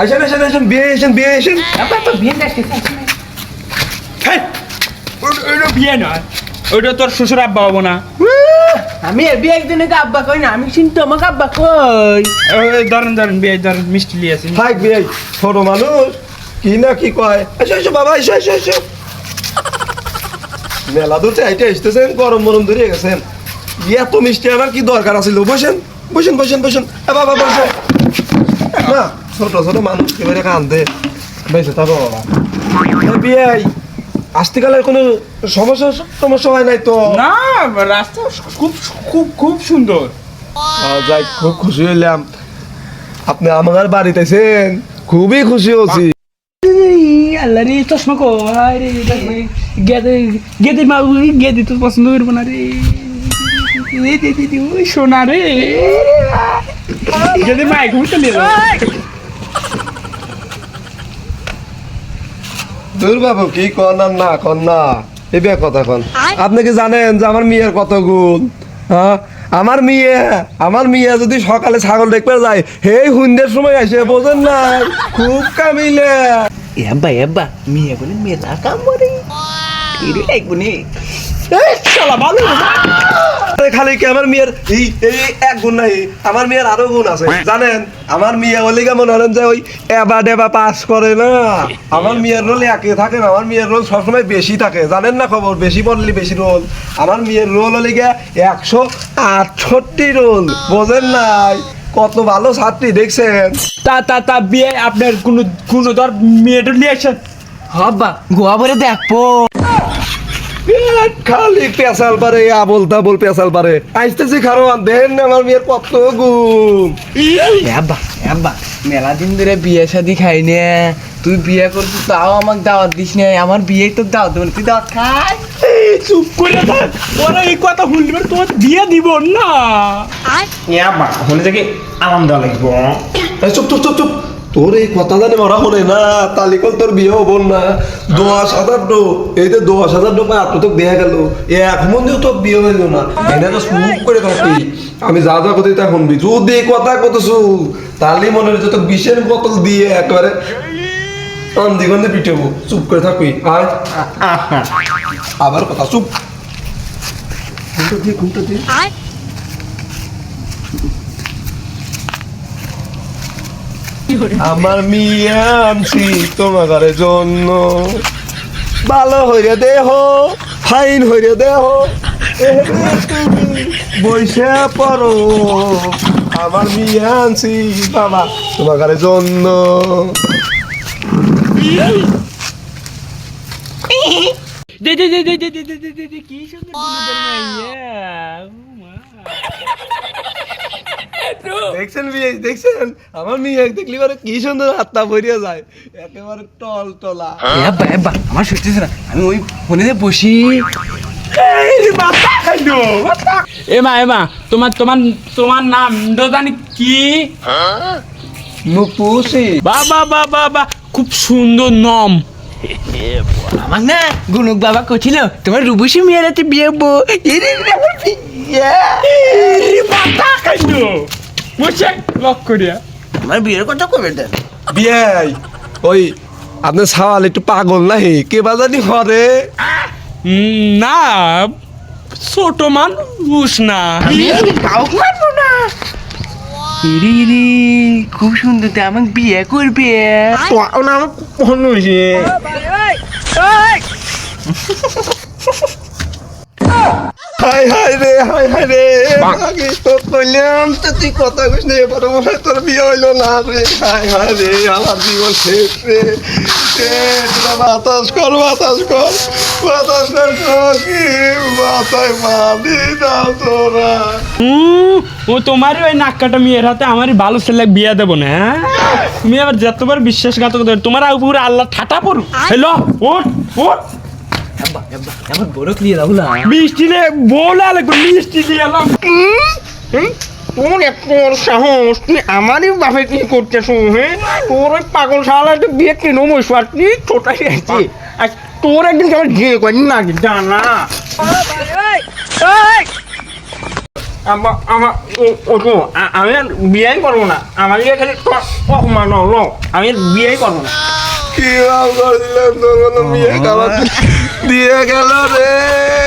আসেন বিয়ে আসেন। বিয়ে দেখতে ওইটা বিয়ে নয়, ওইটা তোর শ্বশুর আব্বা হবো না। আমি বিয়ে একজনকে আব্বা কই না, আমি কিন্তু আমাকে আব্বা কই। ধরেন বিয়ে ধরেন, মিষ্টি লিয়ে আসেন। থাক বিয়ে, ছোট মানুষ কি না কি কয়। এসো বাবা, এসো। মেলা দূর চাইতে আসতেছেন, গরম ধরে গেছেন। এত মিষ্টি আনার কি দরকার আছিল? বসেন বাবা বসে না। ছোট মানুষ এবারে কান্দে বেঁচে থাকো বাবা। বিয়ে আসতেকালের কোনো সমস্যা হয় নাই তো? না, রাস্তা খুব সুন্দর। যাই, খুব খুশি হইলাম। আপনি আমার বাড়িতে আছেন, খুবই খুশি হচ্ছি। আল্লাহ রে, চশমা কো রে, গেদের মা গেদি তো পছন্দ করবো না রে। ওই সোনা রে, গেদের মা এখন চলে দূর বাবু, কি কন্যা এই বে কথা কন। আপনি কি জানেন যে আমার মেয়ের কত গুণ? হ্যাঁ, আমার মেয়ে যদি সকালে ছাগল দেখতে যায়, হেই হুন্দের সময় আসে, বোঝেন না? খুব কামিলে। এব্বা মেয়ে বলে মেলা কাম করে লাগবো নি। খালি কি আমার মেয়ের এই এক গুণ নাই, আমার মেয়ের আরো গুণ আছে জানেন? আমার মেয়ে বলে কেমন হলেন যে ওই এবা পাস করে না। আমার মেয়ের রোল একে থাকে না, আমার মেয়ের রোল সবসময় বেশি থাকে, জানেন না খবর? বেশি পড়লে বেশি রোল। আমার মেয়ের রোল হলে গিয়া 168 রোল, বোঝেন নাই? কত ভালো ছাত্রী দেখছেন? তা বিয়ে আপনার কোনো ধর মেয়েটা নিয়ে আসেন। হব্বা গোয়া ভরে দেখবো। খালি পেশাল পারে, আবল তাবল পেশাল পারে। আসতেছি খারোয়ান, দেন আমার মেয়ের কত গুণ। আব্বা মেলা দিন ধরে বিয়ে শাদি খাই নে, তুই বিয়ে করছিস তাও আমাকে দাওয়াত দিস না। আমার বিয়ে তো দাওয়াত দেবো না, তুই দাওয়াত খাই। চুপ করে থাক, ওরা এই কথা শুনবে তোমার বিয়ে দিব না। হলে থেকে আনন্দ লাগবো। চুপ তোর এই কথা জানে ওরা মনে না, তালিকল তোর বিয়ে হবো না। 10,000 টো, এই যে 10,000 টো পায়, তো দেয়া গেল এক মন্দির তোর বিয়ে হইল না। এটা তো চুপ করে থাকি, আমি যা কথা তা শুনবি। যদি এই কথা কতছু, তাহলে মনে হচ্ছে তোর বিষের বোতল দিয়ে একেবারে আন্দি গন্ধে পিটাবো। চুপ করে থাকবি। আর আবার কথা চুপ। ঘুমটা দিয়ে আমার মেয়ে আনছি তোমার জন্য, ভালো হইরে দেহ, ফাইন হইরে দেহ, বইসে পড়ো। আমার মেয়ে আনছি বাবা তোমার জন্য। কি সুন্দর দেখছেন আমার মেয়ে দেখলি পরে কি সুন্দর হাতটা ভরিয়া যায়, একেবারে টলা। আব্বা আমার সত্যি না, আমি ওই ফোনে বসি। এমা তোমার নাম জানি কি? নুপুসি। বাবা খুব সুন্দর নাম। আমার না গুনুক বাবা কছিল তোমার রূপসী মেয়ের হাতে বিয়ে হবো। আমার বিয়ের কথা কবে দেন? বিয়ে ওই আপনার সাওয়াল একটু পাগল নাহি, কে বাজানি হরে না, ছোট মানুষ না। খুব সুন্দর, তো আমাকে বিয়ে করবে। হাই রে আগে তো কইলাম তো তুই কথা কইস না, এবার মনে হয় তোর বিয়ে হইলো না রে। হাই রে আমার জীবন শেষ রে। বাতাস কর কি মাথায় মাদি দাও তোরা। ও তোমার ওই নাক্কাটা মেয়ের হাতে আমার ভালো ছেলে বিয়ে দেবো না। তুমি আবার যতবার বিশ্বাসঘাতক, তোমার উপরে আল্লাহ ঠাটা পড়ু। হ্যালো ওঠ আমার বড় ক্লিয়ার হবো না। মিষ্টি নে বলে লাগবে, মিষ্টি দিয়ে এলাম। তোর এত সাহস, তুই আমারই বাপে কি করতেছো? হ্যাঁ, তোর ওই পাগল শালাটা বিয়ে কেন বসবো? আর তুই ছোটাই আছে, আর তোর একদিন কেমন বিয়ে করেন না জানা। আমার আমি আর বিয়েই করবো না আমার ইয়ে খালি অপমান আমি আর বিয়েই করবো না কি ভাব করে দিলাম তোর কোনো বিয়ে খাবার দিয়ে গেল রে